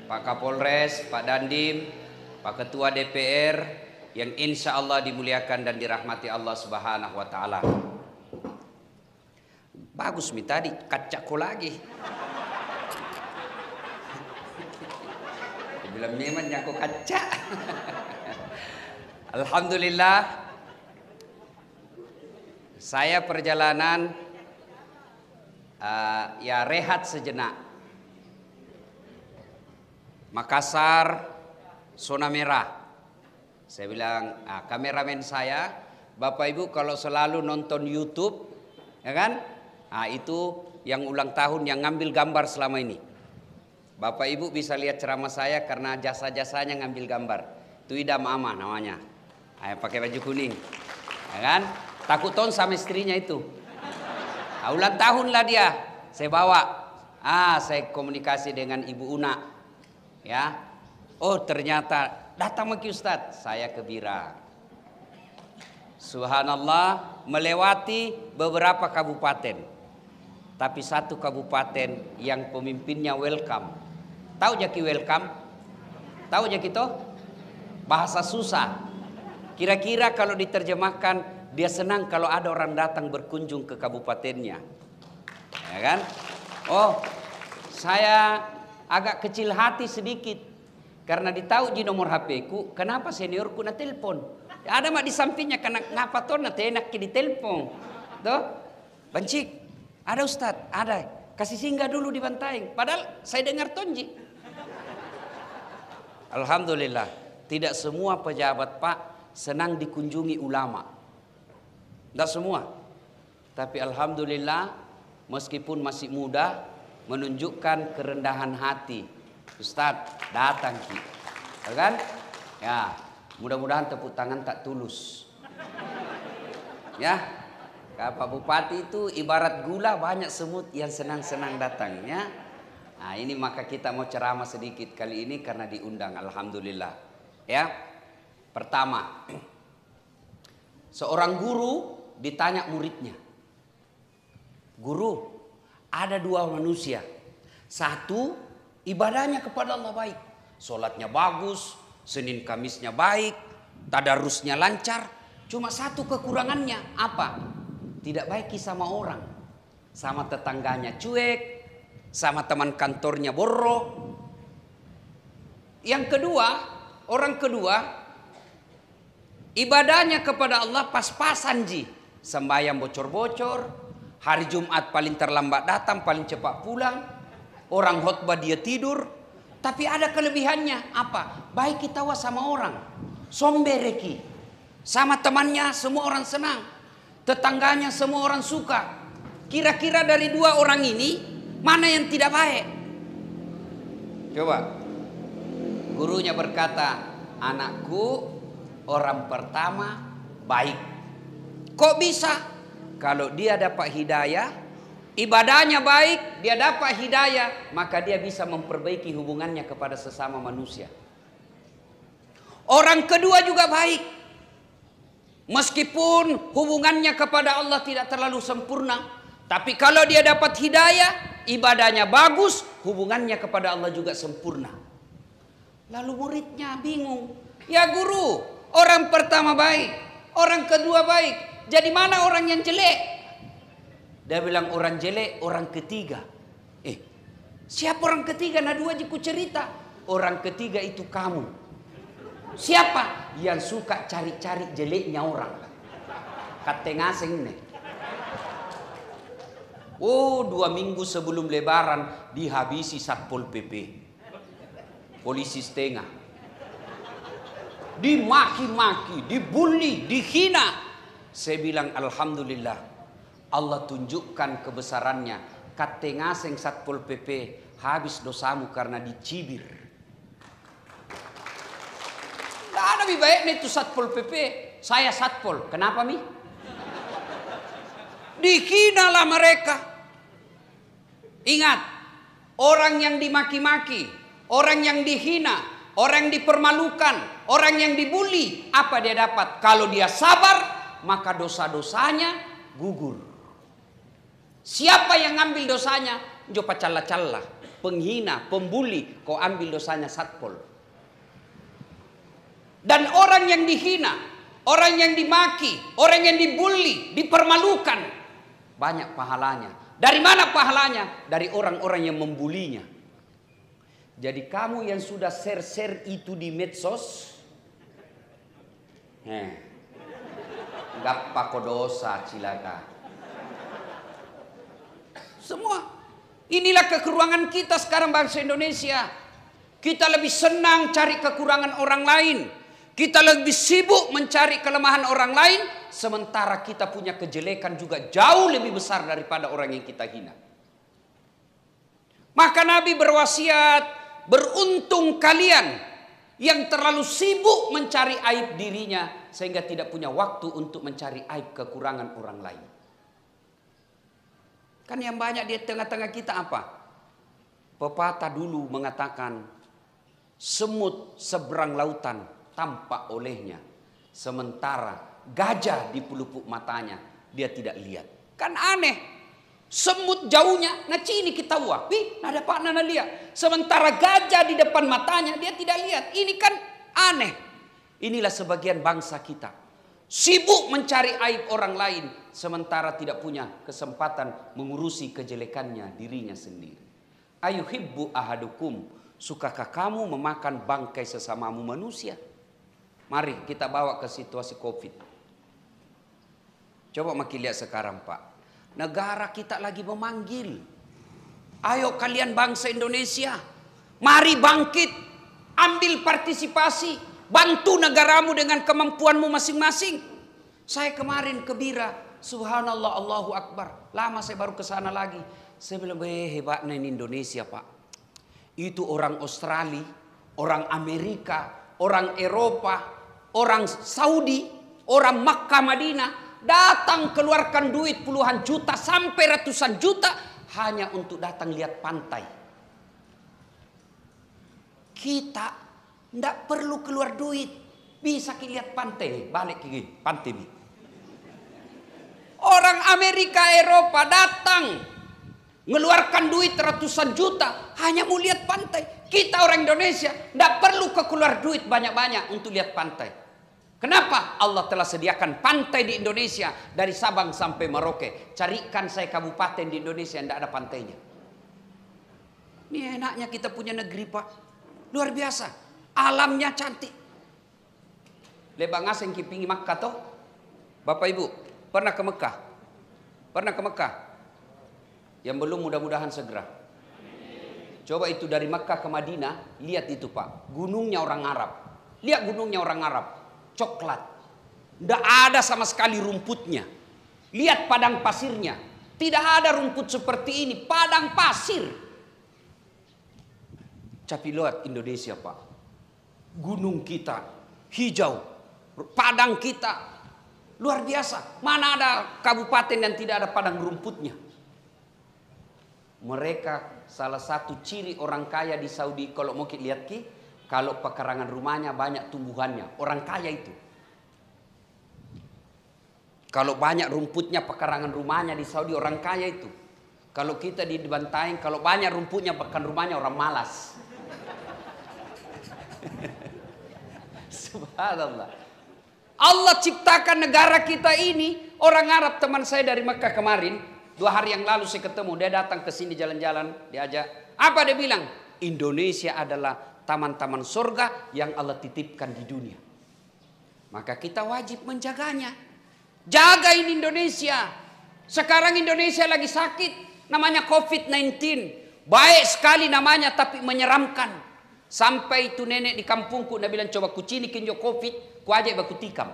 Pak Kapolres, Pak Dandim, Pak Ketua DPR yang insya Allah dimuliakan dan dirahmati Allah Subhanahu wa Ta'ala. Bagus mi tadi, kacaku lagi. Bilang memang aku kaca. Alhamdulillah, saya perjalanan ya rehat sejenak. Makassar, zona merah. Saya bilang, kameramen saya, Bapak Ibu kalau selalu nonton YouTube, ya kan? Itu yang ulang tahun yang ngambil gambar selama ini. Bapak Ibu bisa lihat ceramah saya karena jasa-jasanya ngambil gambar. Itu Idam Ama namanya. Pakai baju kuning. Ya kan? Takut ton sama istrinya itu. Ulang tahun lah dia. Saya bawa. Saya komunikasi dengan Ibu Una. Ya. Oh ternyata datang maki Ustadz. Saya ke Bira. Subhanallah, melewati beberapa kabupaten. Tapi satu kabupaten yang pemimpinnya welcome. Tahu jaki welcome? Tahu jaki itu? Bahasa susah. Kira-kira kalau diterjemahkan, dia senang kalau ada orang datang berkunjung ke kabupatennya. Ya kan? Oh, saya agak kecil hati sedikit. Karena ditahu di nomor HP ku, kenapa seniorku na telepon? Ada mak di sampingnya, karena ngapa tuh na enak di telepon. Tuh, Bancik, ada Ustadz, ada. Kasih singgah dulu di Bantaeng. Padahal saya dengar tonji. Alhamdulillah, tidak semua pejabat Pak senang dikunjungi ulama. Tidak semua. Tapi alhamdulillah, meskipun masih muda, menunjukkan kerendahan hati. Ustadz, datang Ki. Ya kan? Ya, mudah-mudahan tepuk tangan tak tulus. Ya, Pak Bupati itu ibarat gula, banyak semut yang senang-senang datang. Ya. Nah ini maka kita mau ceramah sedikit kali ini karena diundang, alhamdulillah. Ya, pertama, seorang guru ditanya muridnya, guru, ada dua manusia, satu ibadahnya kepada Allah baik, sholatnya bagus, Senin Kamisnya baik, tadarusnya lancar, cuma satu kekurangannya apa? Tidak baik sama orang, sama tetangganya cuek, sama teman kantornya borok. Yang kedua, orang kedua, ibadahnya kepada Allah pas-pasan ji. Sembahyang bocor-bocor, hari Jumat paling terlambat datang, paling cepat pulang. Orang khotbah dia tidur. Tapi ada kelebihannya, apa? Baik kita sama orang, sombereki. Sama temannya semua orang senang, tetangganya semua orang suka. Kira-kira dari dua orang ini, mana yang tidak baik? Coba. Gurunya berkata, anakku, orang pertama baik. Kok bisa? Kalau dia dapat hidayah, ibadahnya baik, dia dapat hidayah, maka dia bisa memperbaiki hubungannya kepada sesama manusia. Orang kedua juga baik. Meskipun hubungannya kepada Allah tidak terlalu sempurna, tapi kalau dia dapat hidayah, ibadahnya bagus, hubungannya kepada Allah juga sempurna. Lalu muridnya bingung. Ya guru, orang pertama baik, orang kedua baik. Jadi mana orang yang jelek? Dia bilang orang jelek, orang ketiga. Siapa orang ketiga? Nah dua jiku cerita. Orang ketiga itu kamu. Siapa? Yang suka cari-cari jeleknya orang. Katengaseng nih. 2 minggu sebelum lebaran dihabisi Satpol PP. Polisi setengah. Dimaki-maki, dibully, dihina. Saya bilang alhamdulillah. Allah tunjukkan kebesarannya. Katengaseng Satpol PP habis dosamu karena dicibir. Tidak ada lebih baiknya itu Satpol PP. Saya Satpol. Kenapa mi? Dihinalah mereka. Ingat, orang yang dimaki-maki, orang yang dihina, orang yang dipermalukan, orang yang dibully, apa dia dapat? Kalau dia sabar, maka dosa-dosanya gugur. Siapa yang ngambil dosanya? Jo pacalla-calla. penghina, pembuli, kau ambil dosanya satpol. Dan orang yang dihina, orang yang dimaki, orang yang dibully, dipermalukan, banyak pahalanya. Dari mana pahalanya? Dari orang-orang yang membulinya. Jadi kamu yang sudah share-share itu di medsos, gak dosa cilaka. Semua. Inilah kekurangan kita sekarang bangsa Indonesia. Kita lebih senang cari kekurangan orang lain. Kita lebih sibuk mencari kelemahan orang lain. Sementara kita punya kejelekan juga jauh lebih besar daripada orang yang kita hina. Maka Nabi berwasiat, beruntung kalian yang terlalu sibuk mencari aib dirinya sehingga tidak punya waktu untuk mencari aib kekurangan orang lain. Kan yang banyak di tengah-tengah kita apa? Pepatah dulu mengatakan, semut seberang lautan tampak olehnya, sementara gajah di pelupuk matanya dia tidak lihat. Kan aneh. Semut jauhnya, ini kita wah, nada pak nana lihat. Sementara gajah di depan matanya dia tidak lihat. Ini kan aneh. Inilah sebagian bangsa kita, sibuk mencari aib orang lain, sementara tidak punya kesempatan mengurusi kejelekannya dirinya sendiri. Ayuhibbu ahadukum, sukakah kamu memakan bangkai sesamamu manusia? Mari kita bawa ke situasi COVID. Coba makin lihat sekarang Pak. Negara kita lagi memanggil. Ayo kalian bangsa Indonesia, mari bangkit, ambil partisipasi, bantu negaramu dengan kemampuanmu masing-masing. Saya kemarin ke Bira, subhanallah, Allahu Akbar. Lama saya baru ke sana lagi. Saya bilang, hebatnya ini Indonesia Pak. Itu orang Australia, orang Amerika, orang Eropa, orang Saudi, orang Makkah Madinah datang keluarkan duit puluhan juta sampai ratusan juta hanya untuk datang lihat pantai. Kita tidak perlu keluar duit, bisa lihat pantai, balik ke pantai. Orang Amerika, Eropa datang mengeluarkan duit ratusan juta hanya mau lihat pantai. Kita orang Indonesia tidak perlu keluar duit banyak-banyak untuk lihat pantai. Kenapa? Allah telah sediakan pantai di Indonesia dari Sabang sampai Merauke. Carikan saya kabupaten di Indonesia yang tidak ada pantainya. Ini enaknya kita punya negeri Pak. Luar biasa. Alamnya cantik. Lebak ngaseng kipingi Makkah toh. Bapak Ibu pernah ke Mekah? Pernah ke Mekah? Yang belum mudah-mudahan segera. Coba itu dari Mekah ke Madinah. Lihat itu Pak. Gunungnya orang Arab. Lihat gunungnya orang Arab. Coklat. Tidak ada sama sekali rumputnya. Lihat padang pasirnya. Tidak ada rumput seperti ini. Padang pasir. Tapi lihat Indonesia Pak. Gunung kita hijau. Padang kita luar biasa. Mana ada kabupaten yang tidak ada padang rumputnya. Mereka salah satu ciri orang kaya di Saudi. Kalau mau kita lihat kalau pekarangan rumahnya banyak tumbuhannya. Orang kaya itu. Kalau banyak rumputnya pekarangan rumahnya di Saudi orang kaya itu. Kalau kita di Bantaeng, kalau banyak rumputnya pekarangan rumahnya orang malas. Subhanallah. Allah ciptakan negara kita ini. Orang Arab teman saya dari Mekah kemarin. 2 hari yang lalu saya ketemu. Dia datang ke sini jalan-jalan. Diajak. Apa dia bilang? Indonesia adalah taman-taman surga yang Allah titipkan di dunia. Maka kita wajib menjaganya. Jaga ini Indonesia. Sekarang Indonesia lagi sakit. Namanya COVID-19. Baik sekali namanya tapi menyeramkan. Sampai itu nenek di kampungku. Dia bilang coba kucini kinjo COVID. Ku ajak baku tikam.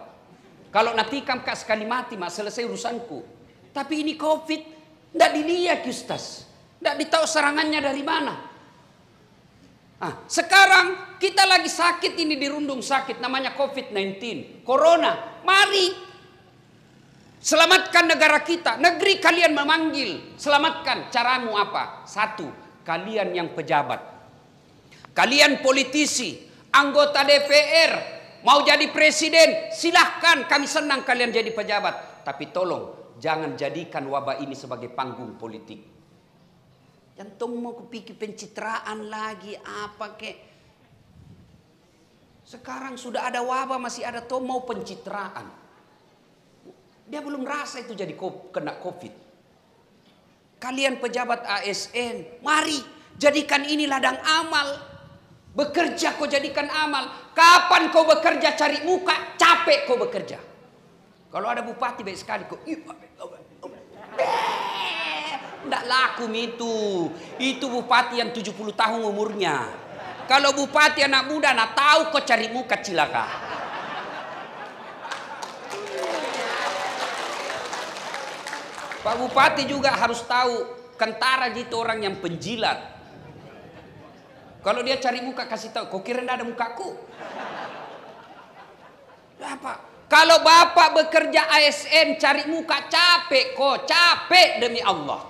Kalau nak tikam kak sekali mati mak selesai urusanku. Tapi ini COVID. Tidak dilihat Ustaz. Tidak ditahu serangannya dari mana. Sekarang kita lagi sakit ini dirundung sakit namanya COVID-19, Corona. Mari selamatkan negara kita. Negeri kalian memanggil, selamatkan. Caramu apa? 1, kalian yang pejabat, kalian politisi, anggota DPR, mau jadi presiden, silahkan. Kami senang kalian jadi pejabat. Tapi tolong jangan jadikan wabah ini sebagai panggung politik. Jantung mau kepikir pencitraan lagi apa kek. Sekarang sudah ada wabah masih ada toh mau pencitraan. Dia belum rasa itu jadi kena COVID. Kalian pejabat ASN, mari jadikan ini ladang amal. Bekerja kau jadikan amal. Kapan kau bekerja cari muka, capek kau bekerja. Kalau ada bupati baik sekali kau, tidak laku itu. Itu bupati yang 70 tahun umurnya. Kalau bupati anak muda, nak tahu kau cari muka cilaka. Pak Bupati juga harus tahu kentara gitu orang yang penjilat. Kalau dia cari muka kasih tahu, kau kira tidak ada mukaku? Apa? Kalau bapak bekerja ASN cari muka capek kok, capek demi Allah.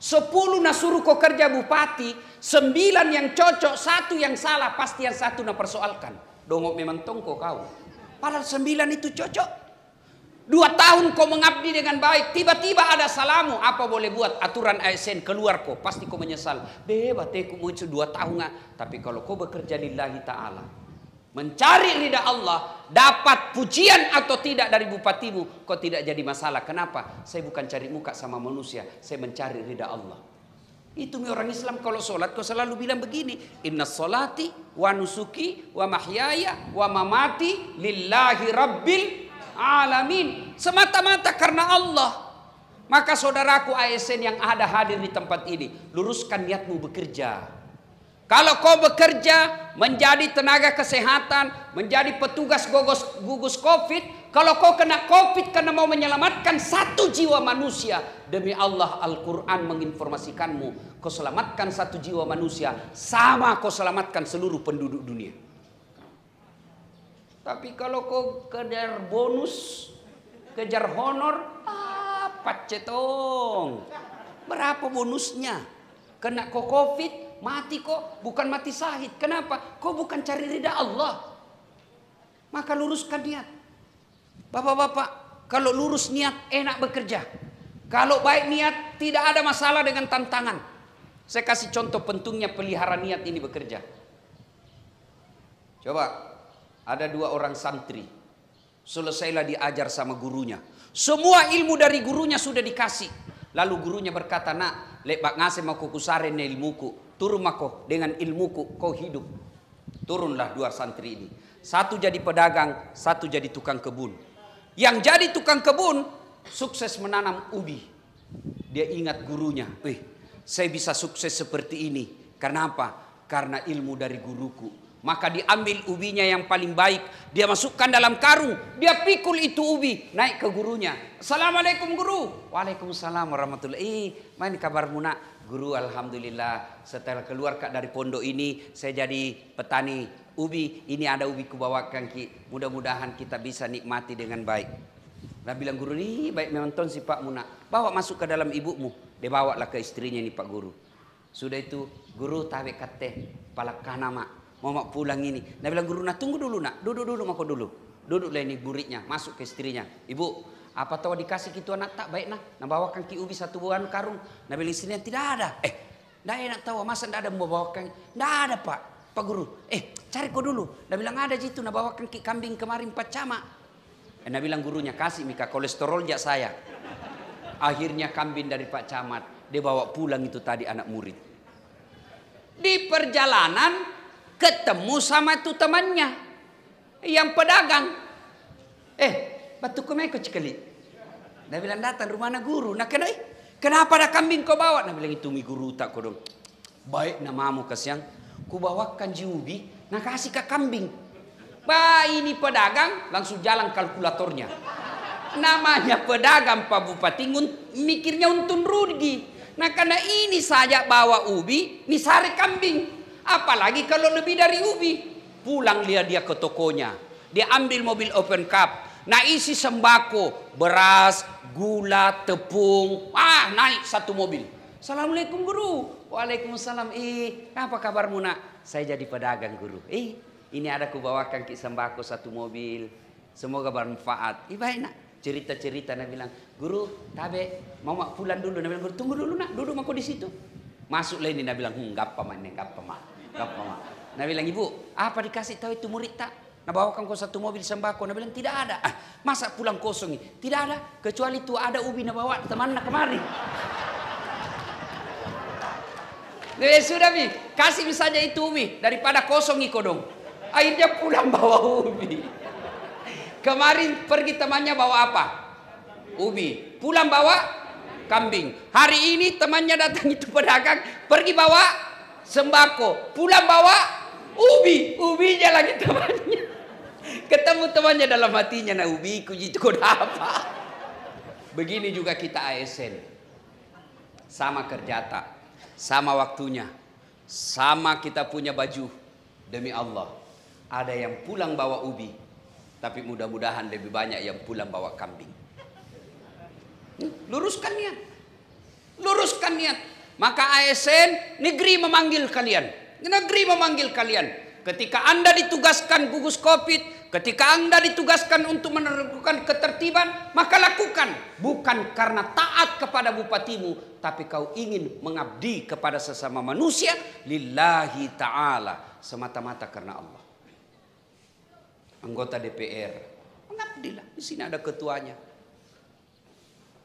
10 nak suruh kau kerja bupati, 9 yang cocok, 1 yang salah, pasti yang 1 nak persoalkan. Dongok memang tongko kau. Padahal 9 itu cocok. 2 tahun kau mengabdi dengan baik, tiba-tiba ada salamu, apa boleh buat? Aturan ASN keluar kau, pasti kau menyesal. Bateku mau 2 tahun. Tapi kalau kau bekerja lillahi ta'ala, mencari ridha Allah, dapat pujian atau tidak dari bupatimu, kau tidak jadi masalah. Kenapa? Saya bukan cari muka sama manusia, saya mencari ridha Allah. Itu orang Islam kalau sholat kau selalu bilang begini, inna sholati wa nusuki wa mahyaya wa mamati lillahi rabbil alamin. Semata-mata karena Allah. Maka saudaraku ASN yang ada hadir di tempat ini, luruskan niatmu bekerja. Kalau kau bekerja menjadi tenaga kesehatan, menjadi petugas gugus COVID, kalau kau kena COVID karena mau menyelamatkan 1 jiwa manusia, demi Allah Al-Quran menginformasikanmu, kau selamatkan 1 jiwa manusia sama kau selamatkan seluruh penduduk dunia. Tapi kalau kau kejar bonus, kejar honor, apa cetong? Berapa bonusnya? Kena kau COVID, mati kok, bukan mati syahid. Kenapa? Kau bukan cari ridha Allah. Maka luruskan niat. Bapak-bapak, kalau lurus niat enak bekerja. Kalau baik niat tidak ada masalah dengan tantangan. Saya kasih contoh pentingnya pelihara niat ini bekerja. Coba, ada 2 orang santri. Selesailah diajar sama gurunya. Semua ilmu dari gurunya sudah dikasih. Lalu gurunya berkata, nak, lebak ngasih mako kusaren ilmuku. Turun mako dengan ilmuku kau hidup. Turunlah 2 santri ini. 1 jadi pedagang, 1 jadi tukang kebun. Yang jadi tukang kebun sukses menanam ubi. Dia ingat gurunya. Saya bisa sukses seperti ini. Karena apa? Karena ilmu dari guruku. Maka diambil ubinya yang paling baik, dia masukkan dalam karung, dia pikul itu ubi, naik ke gurunya. Assalamualaikum guru. Waalaikumsalam warahmatullahi. Mana kabarmu nak? Guru, alhamdulillah setelah keluar dari pondok ini saya jadi petani ubi. Ini ada ubi ku bawakan ki. Mudah-mudahan kita bisa nikmati dengan baik. Nah bilang guru, ini baik memang ton si Pak Muna. Bawa masuk ke dalam ibumu. Dia bawa lah ke istrinya nih Pak Guru. Sudah itu guru tawe kate palak kanama. Mau mak pulang ini. Nah bilang guru, nah tunggu dulu nak. Duduk dulu mako dulu. Duduklah ini buritnya. Masuk ke istrinya. Ibu, apa tahu dikasih gitu anak tak baik nah. Nah bawakan ki ubi 1 buah karung. Nah bilang istrinya tidak ada. Nah enak tahu masa tidak ada mau bawakan. Tidak ada Pak Guru. Cari kau dulu. Nah bilang ada jitu. Nah bawakan ki kambing kemarin 4 cama. Nah bilang gurunya kasih mika kolesterol jak saya. Akhirnya kambing dari Pak Camat. Dia bawa pulang itu tadi anak murid. Di perjalanan ketemu sama itu temannya yang pedagang. Batu kemeko sekali. Dia bilang datang rumah anak guru. Nah kenapa ada kambing kau bawa? Nah bilang itu mi guru tak kau dong. Baik namamu kasihan. Ku bawakan ubi. Nah kasih ke kambing. Ini pedagang langsung jalan kalkulatornya. Namanya pedagang Pak Bupati mikirnya untung rugi. Nah karena ini saja bawa ubi, ini sari kambing. Apalagi kalau lebih dari ubi. Pulang dia ke tokonya. Dia ambil mobil open cup. Nah isi sembako. Beras, gula, tepung. Naik 1 mobil. Assalamualaikum guru. Waalaikumsalam. Apa kabarmu nak? Saya jadi pedagang guru. Ini ada ku bawakan ki sembako 1 mobil. Semoga bermanfaat. Baik nak. Cerita-cerita nak bilang. Guru, tabe mau mak pulang dulu. Nak bilang guru, tunggu dulu nak. Duduk mako di situ. Masuk Leni, Nah bilang, gappa mak, gappa mak. Nah bilang, ibu, apa dikasih tahu itu murid tak? Nah bawakan kau satu mobil sembako. Nah bilang, tidak ada. Masa pulang kosong? Tidak ada, kecuali itu ada ubi nah bawa teman nak kemari. Nah, sudah Mi, kasih misalnya itu ubi daripada kosong iko dong. Akhirnya pulang bawa ubi. Kemarin pergi temannya bawa apa? Ubi. Pulang bawa kambing. Hari ini temannya datang itu pedagang, pergi bawa sembako. Pulang bawa ubi. Ubinya lagi temannya. Ketemu temannya dalam hatinya, nah ubi itu kau apa? Begini juga kita ASN. Sama kerja tak, sama waktunya, sama kita punya baju. Demi Allah, ada yang pulang bawa ubi, tapi mudah-mudahan lebih banyak yang pulang bawa kambing. Luruskan niat. Luruskan niat. Maka ASN negeri memanggil kalian. Negeri memanggil kalian. Ketika Anda ditugaskan gugus Covid, ketika Anda ditugaskan untuk menerapkan ketertiban, maka lakukan. Bukan karena taat kepada bupatimu, tapi kau ingin mengabdi kepada sesama manusia lillahi ta'ala, semata-mata karena Allah. Anggota DPR, mengabdilah. Di sini ada ketuanya.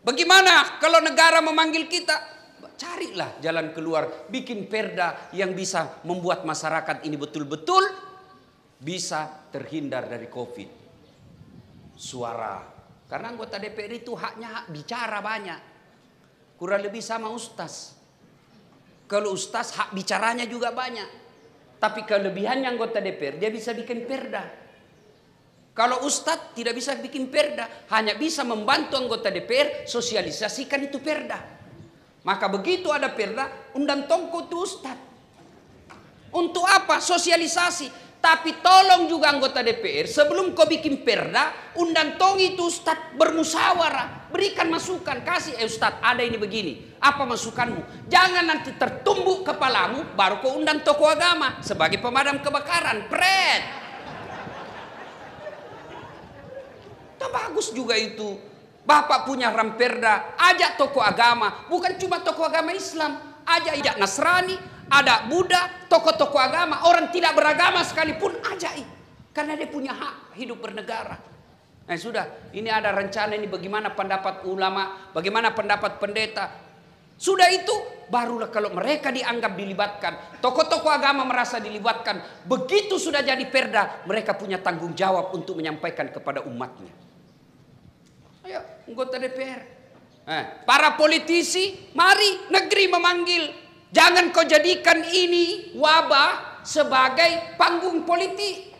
Bagaimana kalau negara memanggil kita? Carilah jalan keluar, bikin perda yang bisa membuat masyarakat ini betul-betul bisa terhindar dari Covid. Suara, karena anggota DPR itu haknya hak bicara banyak. Kurang lebih sama ustaz. Kalau ustaz hak bicaranya juga banyak. Tapi kelebihannya anggota DPR, dia bisa bikin perda. Kalau ustaz tidak bisa bikin perda, hanya bisa membantu anggota DPR sosialisasikan itu perda. Maka begitu ada perda, undang tongko itu ustaz. Untuk apa? Sosialisasi. Tapi tolong juga anggota DPR, sebelum kau bikin perda, undang tong itu ustaz bermusyawarah. Berikan masukan, kasih, ustaz ada ini begini. Apa masukanmu? Jangan nanti tertumbuk kepalamu, baru kau undang tokoh agama sebagai pemadam kebakaran. Pret. Itu bagus juga itu. Bapak punya ramperda, ajak tokoh agama, bukan cuma tokoh agama Islam, ajak Nasrani, ada Buddha, tokoh-tokoh agama, orang tidak beragama sekalipun ajak, karena dia punya hak hidup bernegara. Nah sudah, ini ada rencana ini bagaimana pendapat ulama, bagaimana pendapat pendeta. Sudah itu, barulah kalau mereka dianggap dilibatkan, tokoh-tokoh agama merasa dilibatkan, begitu sudah jadi perda, mereka punya tanggung jawab untuk menyampaikan kepada umatnya. Ayo, anggota DPR. Para politisi, mari negeri memanggil. Jangan kau jadikan ini wabah sebagai panggung politik.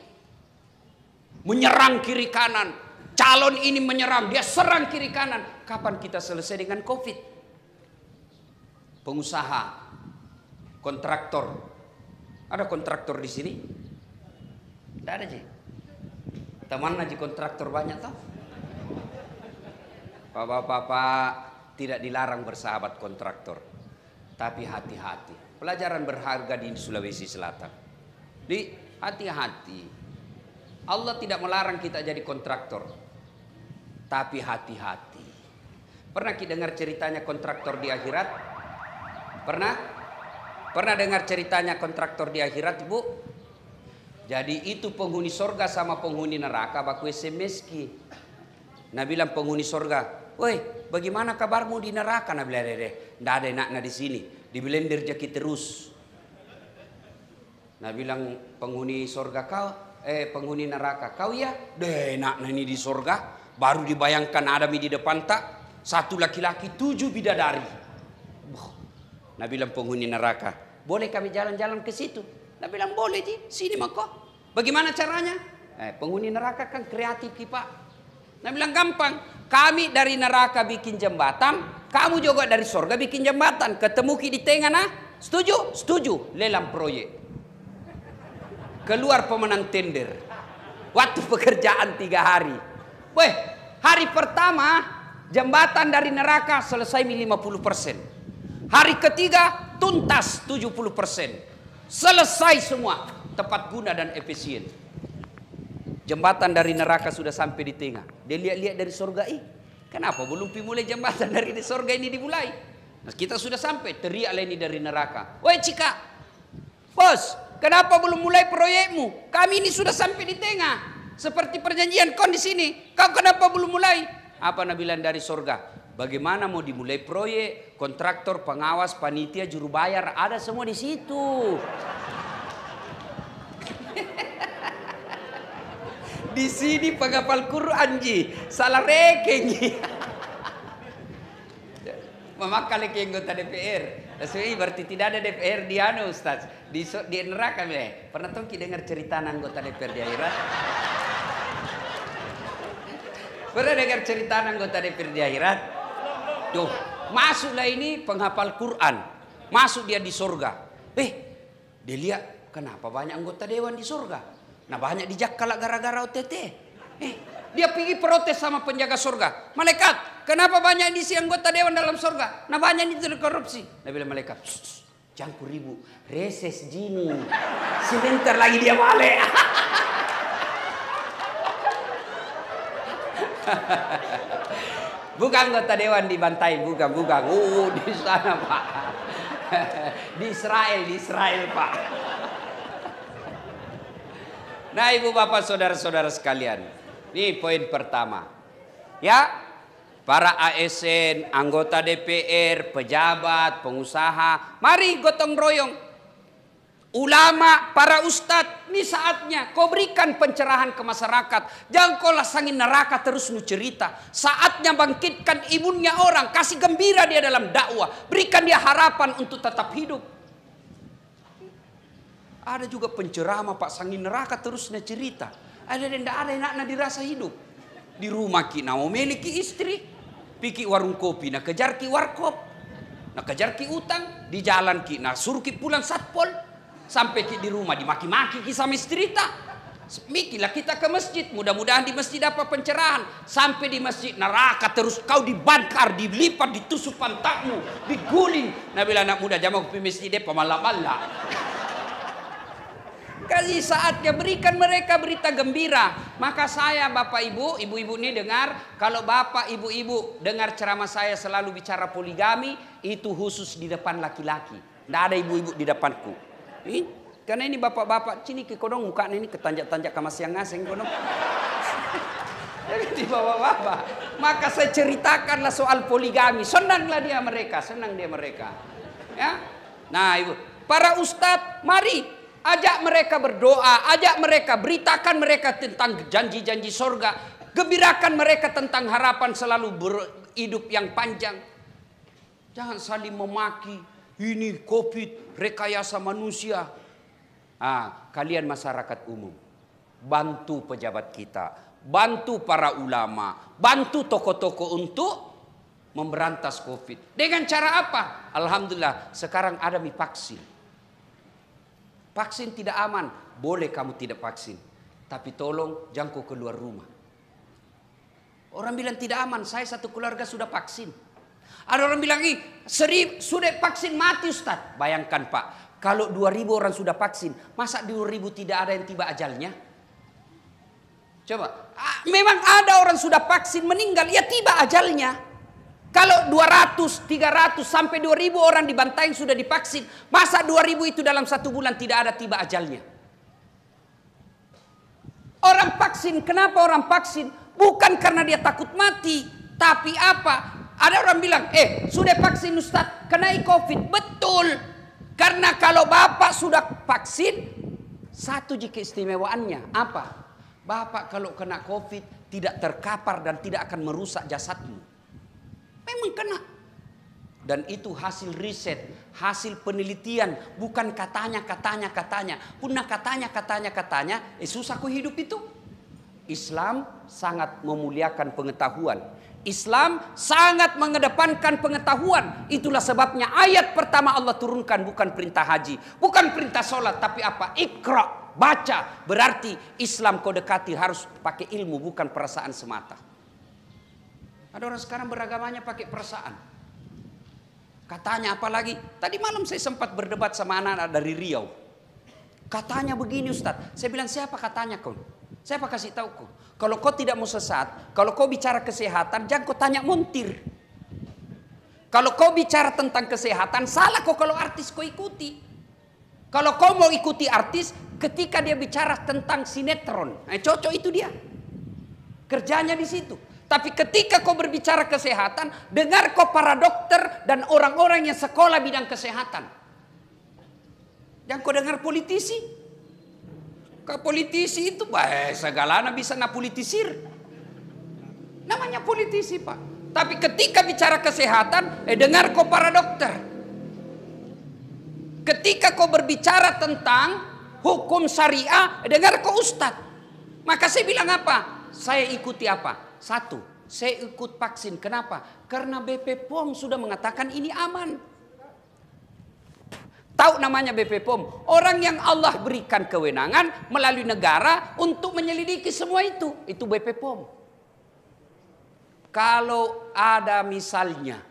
Menyerang kiri kanan. Calon ini menyerang, dia serang kiri kanan. Kapan kita selesai dengan Covid? Pengusaha, kontraktor. Ada kontraktor di sini? Tidak ada, Ji. Teman aja kontraktor banyak tau. Bapak-bapak, tidak dilarang bersahabat kontraktor. Tapi hati-hati. Pelajaran berharga di Sulawesi Selatan. Di hati-hati. Allah tidak melarang kita jadi kontraktor. Tapi hati-hati. Pernah kita dengar ceritanya kontraktor di akhirat? Pernah? Pernah dengar ceritanya kontraktor di akhirat, Bu? Jadi itu penghuni sorga sama penghuni neraka baku SMS ki. Nah bilang penghuni sorga, woi, bagaimana kabarmu di neraka? Nah bilang, nggak ada enaknya di sini, di blender jaki terus. Nah bilang penghuni sorga penghuni neraka, kau ya, deh enaknya ini di sorga, baru dibayangkan ada di depan tak, satu laki-laki 7 bidadari. Nah bilang penghuni neraka, boleh kami jalan-jalan ke situ? Nah bilang boleh Ji, sini mako. Bagaimana caranya? Penghuni neraka kan kreatif Pak. Nah bilang gampang, kami dari neraka bikin jembatan, kamu juga dari sorga bikin jembatan, ketemu di tengah nah, setuju? Setuju, lelang proyek. Keluar pemenang tender, waktu pekerjaan 3 hari. Weh, hari pertama jembatan dari neraka selesai 50%. Hari ketiga tuntas 70%. Selesai semua, tepat guna dan efisien. Jembatan dari neraka sudah sampai di tengah. Dia lihat-lihat dari surga, kenapa belum dimulai jembatan dari surga ini dimulai? Nah, kita sudah sampai, teriaklah ini dari neraka. Woi Cika, bos, kenapa belum mulai proyekmu? Kami ini sudah sampai di tengah. Seperti perjanjian kau di sini. Kau kenapa belum mulai? Apa nabilan dari surga? Bagaimana mau dimulai proyek? Kontraktor, pengawas, panitia, juru bayar, ada semua di situ. Di sini penghafal Quran ji, salah rekeng ji. Memakai lagi anggota DPR. Sebenarnya berarti tidak ada DPR di anu Ustaz. Di neraka me. Pernah tuh kita dengar cerita anggota DPR di akhirat? Pernah dengar cerita anggota DPR di akhirat? Tuh, masuklah ini penghafal Quran. Masuk dia di surga. Dia lihat kenapa banyak anggota dewan di surga. Nah banyak dijakal gara-gara OTT. Dia pergi protes sama penjaga surga. Malaikat, kenapa banyak diisi anggota dewan dalam surga? Nah banyak ini korupsi. Nah bilang malaikat, jangan ribu, reses jini. Sebentar lagi dia balik. Bukan anggota dewan dibantai, bukan. Di sana Pak. Di Israel Pak. Nah ibu bapak saudara-saudara sekalian, ini poin pertama. Ya, para ASN, anggota DPR, pejabat, pengusaha, mari gotong royong. Ulama, para ustadz, ini saatnya kau berikan pencerahan ke masyarakat. Jangan kau lasangin neraka terus nu cerita. Saatnya bangkitkan imunnya orang, kasih gembira dia dalam dakwah, berikan dia harapan untuk tetap hidup. Ada juga penceramah Pak sangin neraka terus na cerita. Ada yang tidak ada enaknya dirasa hidup. Di rumah kita mau memiliki istri, piki warung kopi, nak kejar ki warkop, nak kejar ki utang, di jalan ki, nak suruh ki pulang satpol, sampai ki di rumah dimaki-maki ki sama istri tak. Mikilah kita ke masjid, mudah-mudahan di masjid dapat pencerahan. Sampai di masjid neraka terus kau dibakar, dilipat, ditusuk pantatmu, diguling. Nah bila anak muda jamak ke masjid dia pemalak-malak. Kasih saatnya berikan mereka berita gembira. Maka saya bapak ibu ini dengar. Kalau bapak ibu dengar ceramah saya selalu bicara poligami. Itu khusus di depan laki-laki. Tidak ada ibu-ibu di depanku. Karena ini bapak-bapak. Cini ke kodong mukanya ini ketanjak-tanjak ke masih yang ngaseng kodong. Jadi bapak-bapak. Maka saya ceritakanlah soal poligami. Senang dia mereka. Ya. Nah ibu. Para ustadz mari. Ajak mereka berdoa, ajak mereka, beritakan mereka tentang janji-janji sorga. Gembirakan mereka tentang harapan selalu berhidup yang panjang. Jangan saling memaki, ini COVID, rekayasa manusia. Kalian masyarakat umum, bantu pejabat kita, bantu para ulama, bantu tokoh-tokoh untuk memberantas COVID. Dengan cara apa? Alhamdulillah, sekarang ada vaksin. Vaksin tidak aman, boleh kamu tidak vaksin. Tapi tolong jangan kau keluar rumah. Orang bilang tidak aman, saya satu keluarga sudah vaksin. Ada orang bilang, sudah vaksin mati Ustaz. Bayangkan Pak, kalau 2.000 orang sudah vaksin, masa 2.000 tidak ada yang tiba ajalnya? Coba, memang ada orang sudah vaksin meninggal, ya tiba ajalnya. Kalau 200, 300 sampai 2.000 orang dibantai yang sudah divaksin, masa 2.000 itu dalam 1 bulan tidak ada tiba ajalnya? Orang vaksin, kenapa orang vaksin? Bukan karena dia takut mati, tapi apa? Ada orang bilang, sudah vaksin Ustaz, kena COVID. Betul, karena kalau Bapak sudah vaksin, satu jika istimewaannya, apa? Bapak kalau kena COVID tidak terkapar dan tidak akan merusak jasadmu. Memang kena. Dan itu hasil riset, hasil penelitian, bukan katanya. Punah katanya, susah ku hidup itu. Islam sangat memuliakan pengetahuan. Islam sangat mengedepankan pengetahuan. Itulah sebabnya ayat pertama Allah turunkan bukan perintah haji, bukan perintah sholat, tapi apa? Iqra, baca. Berarti Islam kau dekati harus pakai ilmu, bukan perasaan semata. Ada orang sekarang beragamanya pakai perasaan. Katanya apalagi, tadi malam saya sempat berdebat sama anak-anak dari Riau. Katanya begini Ustaz. Saya bilang siapa katanya kau? Siapa kasih tahu kau? Kalau kau tidak mau sesat, kalau kau bicara kesehatan, jangan kau tanya montir. Kalau kau bicara tentang kesehatan, salah kau kalau artis kau ikuti. Kalau kau mau ikuti artis, ketika dia bicara tentang sinetron, cocok itu dia. Kerjanya di situ. Tapi ketika kau berbicara kesehatan, dengar kau para dokter dan orang-orang yang sekolah bidang kesehatan. Yang kau dengar politisi. Kau politisi itu segalanya bisa napolitisir. Namanya politisi, Pak. Tapi ketika bicara kesehatan, dengar kau para dokter. Ketika kau berbicara tentang hukum syariah, dengar kau ustadz. Maka saya bilang apa? Saya ikuti apa? Satu, saya ikut vaksin. Kenapa? Karena BP POM sudah mengatakan ini aman. Tahu namanya BP POM? Orang yang Allah berikan kewenangan melalui negara untuk menyelidiki semua itu. Itu BP POM. Kalau ada misalnya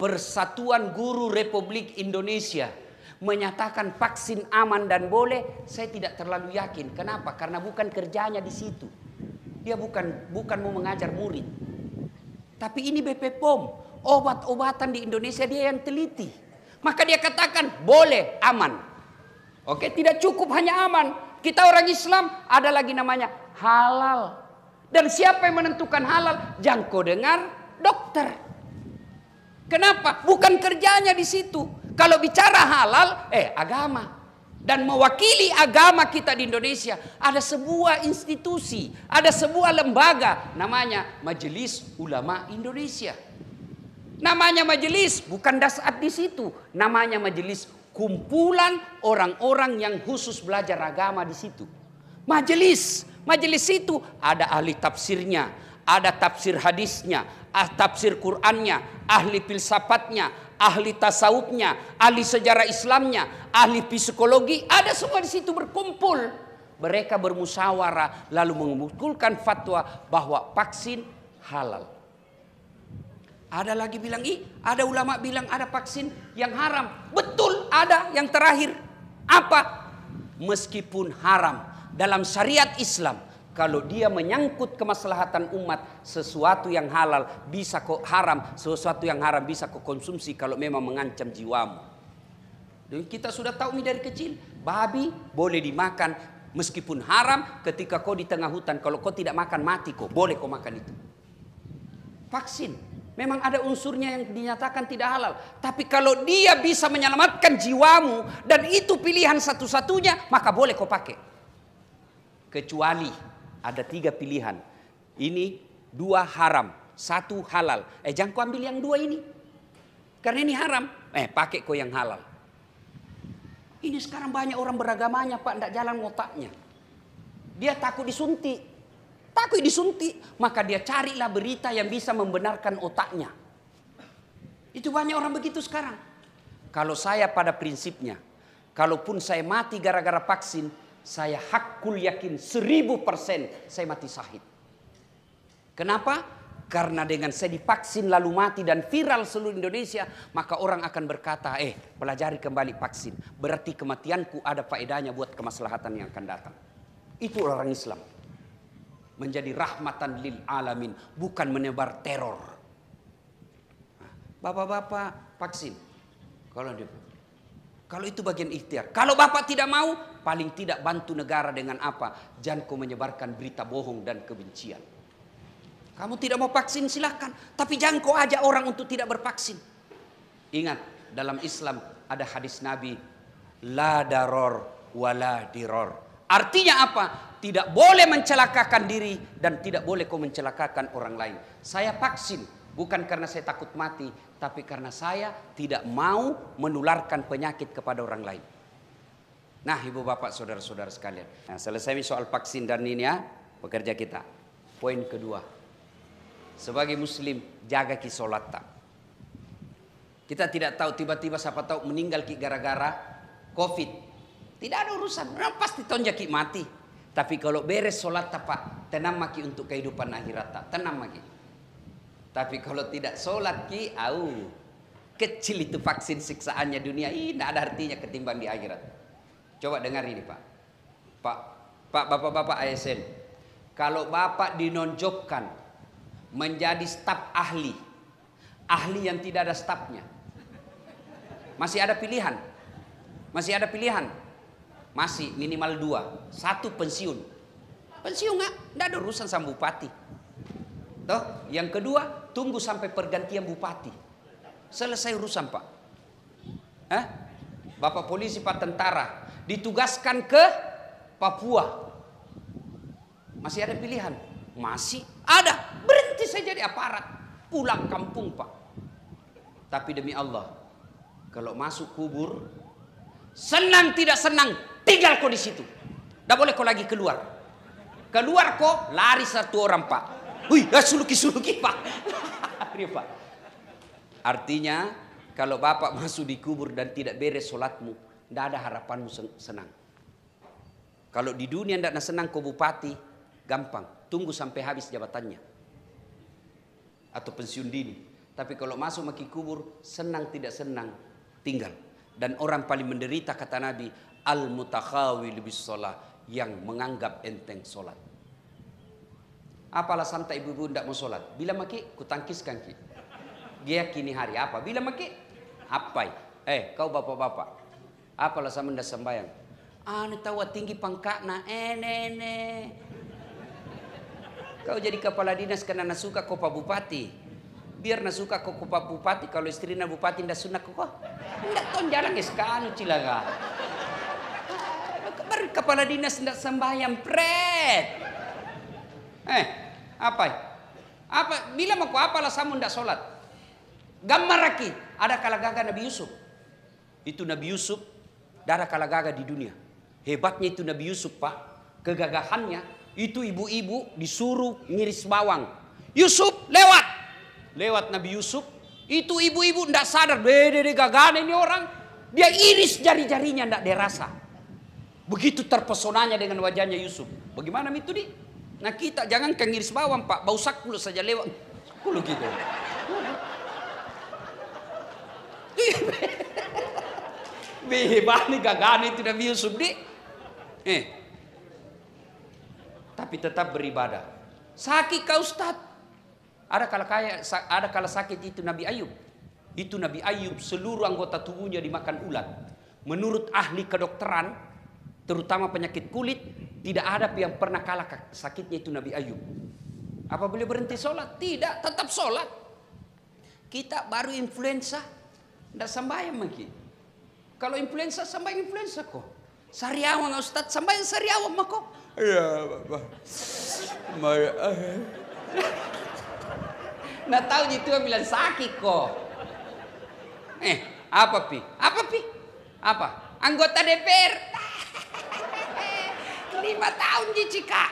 Persatuan Guru Republik Indonesia menyatakan vaksin aman dan boleh, saya tidak terlalu yakin. Kenapa? Karena bukan kerjanya di situ. Dia bukan mau mengajar murid. Tapi ini BP POM, obat-obatan di Indonesia dia yang teliti. Maka dia katakan boleh, aman. Oke, tidak cukup hanya aman. Kita orang Islam ada lagi namanya halal. Dan siapa yang menentukan halal? Jangan kau dengar dokter. Kenapa? Bukan kerjanya di situ. Kalau bicara halal, agama. Dan mewakili agama kita di Indonesia, ada sebuah institusi, ada sebuah lembaga, namanya Majelis Ulama Indonesia. Namanya majelis, bukan dasar di situ. Namanya majelis, kumpulan orang-orang yang khusus belajar agama di situ. Majelis itu ada ahli tafsirnya, ada tafsir hadisnya, tafsir Qur'annya, ahli filsafatnya, ahli tasawufnya, ahli sejarah Islamnya, ahli psikologi, ada semua di situ berkumpul. Mereka bermusyawarah lalu mengumpulkan fatwa bahwa vaksin halal. Ada lagi bilang, ada ulama bilang ada vaksin yang haram. Betul, ada yang terakhir. Apa? Meskipun haram dalam syariat Islam, kalau dia menyangkut kemaslahatan umat, sesuatu yang halal bisa kok haram, sesuatu yang haram bisa kok konsumsi kalau memang mengancam jiwamu. Dan kita sudah tahu ini dari kecil, babi boleh dimakan meskipun haram ketika kau di tengah hutan. Kalau kau tidak makan mati kau, boleh kau makan itu. Vaksin memang ada unsurnya yang dinyatakan tidak halal, tapi kalau dia bisa menyelamatkan jiwamu dan itu pilihan satu-satunya, maka boleh kau pakai. Kecuali ada 3 pilihan. Ini 2 haram, 1 halal. Jangan kau ambil yang 2 ini. Karena ini haram. Pakai kau yang halal. Ini sekarang banyak orang beragamanya, Pak, tidak jalan otaknya. Dia takut disuntik. Takut disuntik, maka dia carilah berita yang bisa membenarkan otaknya. Itu banyak orang begitu sekarang. Kalau saya pada prinsipnya, kalaupun saya mati gara-gara vaksin, saya hakul yakin 1000% saya mati syahid. Kenapa? Karena dengan saya divaksin lalu mati dan viral seluruh Indonesia, maka orang akan berkata, pelajari kembali vaksin. Berarti kematianku ada faedahnya buat kemaslahatan yang akan datang. Itu orang Islam. Menjadi rahmatan lil alamin, bukan menebar teror. Bapak-bapak vaksin. Kalau itu bagian ikhtiar. Kalau bapak tidak mau, paling tidak bantu negara dengan apa? Jangan kau menyebarkan berita bohong dan kebencian. Kamu tidak mau vaksin silahkan, tapi jangan kau ajak orang untuk tidak bervaksin. Ingat, dalam Islam ada hadis Nabi, la daror wala diror. Artinya apa? Tidak boleh mencelakakan diri dan tidak boleh kau mencelakakan orang lain. Saya vaksin bukan karena saya takut mati, tapi karena saya tidak mau menularkan penyakit kepada orang lain. Nah, ibu bapak saudara-saudara sekalian. Nah, selesai soal vaksin dan ini ya, pekerja kita. Poin kedua. Sebagai muslim, jaga ki solat tak. Kita tidak tahu tiba-tiba siapa tahu meninggal ki gara-gara COVID. Tidak ada urusan, pasti tonjaki mati. Tapi kalau beres solat Pak, tenang maki untuk kehidupan akhirat tak, tenang maki. Tapi kalau tidak solat ki, kecil itu vaksin siksaannya dunia, tidak ada artinya ketimbang di akhirat. Coba dengar ini Pak. Bapak-bapak ASN, kalau Bapak dinonjolkan menjadi staf ahli ahli yang tidak ada stafnya. Masih ada pilihan. Masih ada pilihan. Masih minimal 2. 1 pensiun. Pensiun nggak ada urusan sama bupati. Toh, yang kedua tunggu sampai pergantian bupati. Selesai urusan Pak. Bapak polisi, Pak tentara ditugaskan ke Papua. Masih ada pilihan? Masih ada. Berhenti saya jadi aparat. Pulang kampung Pak. Tapi demi Allah, kalau masuk kubur, senang tidak senang, tinggal kau di situ. Tidak boleh kau lagi keluar. Keluar kau, lari 1 orang Pak. Wih, suluki Pak. Lari Pak. Artinya, kalau Bapak masuk di kubur dan tidak beres sholatmu, tidak ada harapanmu senang. Kalau di dunia tidak senang kau bupati, gampang. Tunggu sampai habis jabatannya. Atau pensiun dini. Tapi kalau masuk maki kubur, senang tidak senang, tinggal. Dan orang paling menderita kata Nabi, al-mutakhawil bis sholat, yang menganggap enteng sholat. Apa alasan tak ibu-ibu tidak mau sholat? Bila maki, kutangkiskan ki. Dia kini hari apa? Bila maki, apai. Kau bapak-bapak, apa alasan anda sembahyang? Ane tahu tinggi pangkatna, nene. Kau jadi kepala dinas karena nasuka kau Pak Bupati. Biar nasuka kau Pak Bupati, kalau istrinya Bupati ndak sunak kau. Ndak ton jarang sekali cilaga. Baru kepala dinas ndak sembahyang pret. Apa? Bila mau apa alasanmu ndak sholat? Gambar lagi, ada kalagaga Nabi Yusuf. Itu Nabi Yusuf, ada kalagaga di dunia. Hebatnya itu Nabi Yusuf Pak, kegagahannya. Itu ibu-ibu disuruh ngiris bawang. Yusuf lewat Nabi Yusuf. Itu ibu-ibu ndak sadar, beda gagana ini orang. Dia iris jari-jarinya ndak dirasa. Begitu terpesonanya dengan wajahnya Yusuf. Bagaimana itu di? Nah kita jangan ngiris bawang Pak, bau sakul saja lewat. Kulo gitu. Hebat nih gagana itu Nabi Yusuf di. Tapi tetap beribadah. Sakit kau Ustaz. Ada kala sakit itu Nabi Ayub. Itu Nabi Ayub seluruh anggota tubuhnya dimakan ulat. Menurut ahli kedokteran, terutama penyakit kulit, tidak ada yang pernah kalah sakitnya itu Nabi Ayub. Apa boleh berhenti sholat? Tidak, tetap sholat. Kita baru influenza, tidak sembahyang lagi. Kalau influenza, sembahyang influenza kok. Sariawan Ustaz, sembahyang sariawan mah kok. Ya Bapak. Nah tahu itu bilang sakit kok. Apa pi? Apa? Anggota DPR. 5 tahun Cika.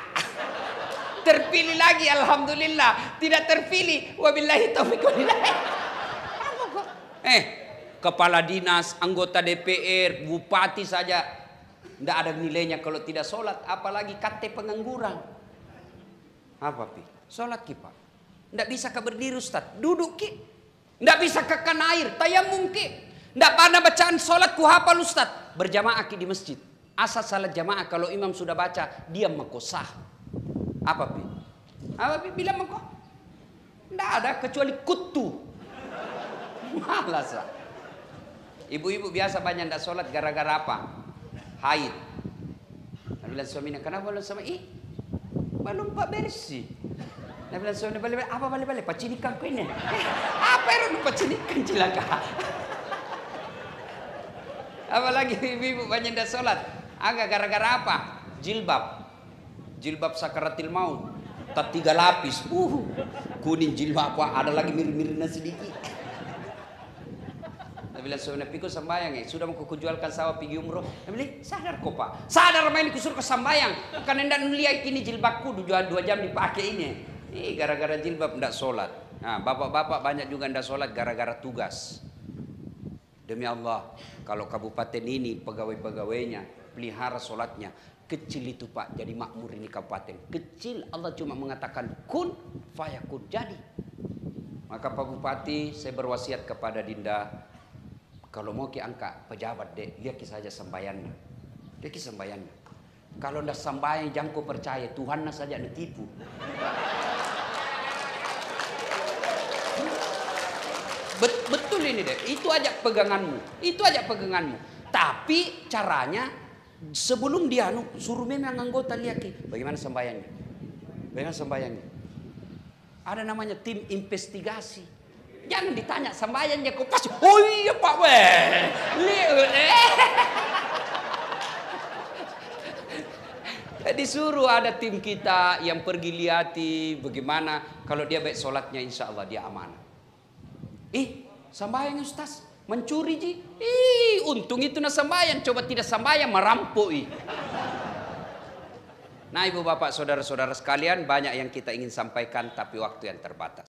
Terpilih lagi alhamdulillah. Tidak terpilih wabillahi taufiq walhidayah. Apa kok? Kepala dinas, anggota DPR, bupati saja tidak ada nilainya kalau tidak sholat, apalagi KT pengangguran. Apa pi? Sholat ki Pak. Tidak bisa ke berdiri Ustaz, duduk ki. Tidak bisa ke kan air, tayamum ki. Tidak pernah bacaan sholat ku hafal Ustaz. Berjamaah ki di masjid. Asal salat jamaah kalau imam sudah baca, diam makosah. Apa pi? Bilang mako? Tidak ada kecuali kutu. Malas. Ibu-ibu biasa banyak tidak sholat gara-gara apa? Haid. Nabi bilang suaminya, kenapa belum sama? Belum Pak bersih. Nabi bilang suaminya, balik apa balik? Pacinikan kau ini. Apa yang pacinikan cilaka? Apalagi ibu-ibu banyak dah sholat. Agak gara-gara apa? Jilbab sakaratil maut. Tak 3 lapis. Kuning jilbab apa? Ada lagi mirip-miripnya sedikit. Nabi bilang suaminya, pikul sembayang sudah mau kujualkan sawah pergi umroh. Nabi bilang, sadar kok Pak. Sadar main kusuruh ke sembayang. Karena tidak melihat ini jilbabku 2 jam dipakai ini. Gara-gara jilbab tidak sholat. Nah, bapak-bapak banyak juga tidak sholat gara-gara tugas. Demi Allah, kalau kabupaten ini pegawai-pegawainya pelihara sholatnya. Kecil itu Pak, jadi makmur ini kabupaten. Kecil, Allah cuma mengatakan kun fayakun, jadi. Maka Pak Bupati, saya berwasiat kepada Dinda, kalau mau angkat pejabat dek, lihat saja sembayangan. Dia sembayangan. Kalau ndak sembahyang jangan kau percaya, Tuhan saja ditipu. Betul ini deh. Itu aja peganganmu. Itu aja peganganmu. Tapi caranya sebelum dia suruh memang anggota lihat bagaimana sembahyangnya. Bagaimana sembahyangnya. Ada namanya tim investigasi. Jangan ditanya sembahyangnya kok pas. Oh iya Pak Disuruh ada tim kita yang pergi lihati bagaimana kalau dia baik sholatnya, insya Allah dia amanah. Sembahyang Ustaz mencuri ji. Untung itu na sembahyang, coba tidak sembahyang merampok. Nah ibu bapak saudara-saudara sekalian, banyak yang kita ingin sampaikan tapi waktu yang terbatas.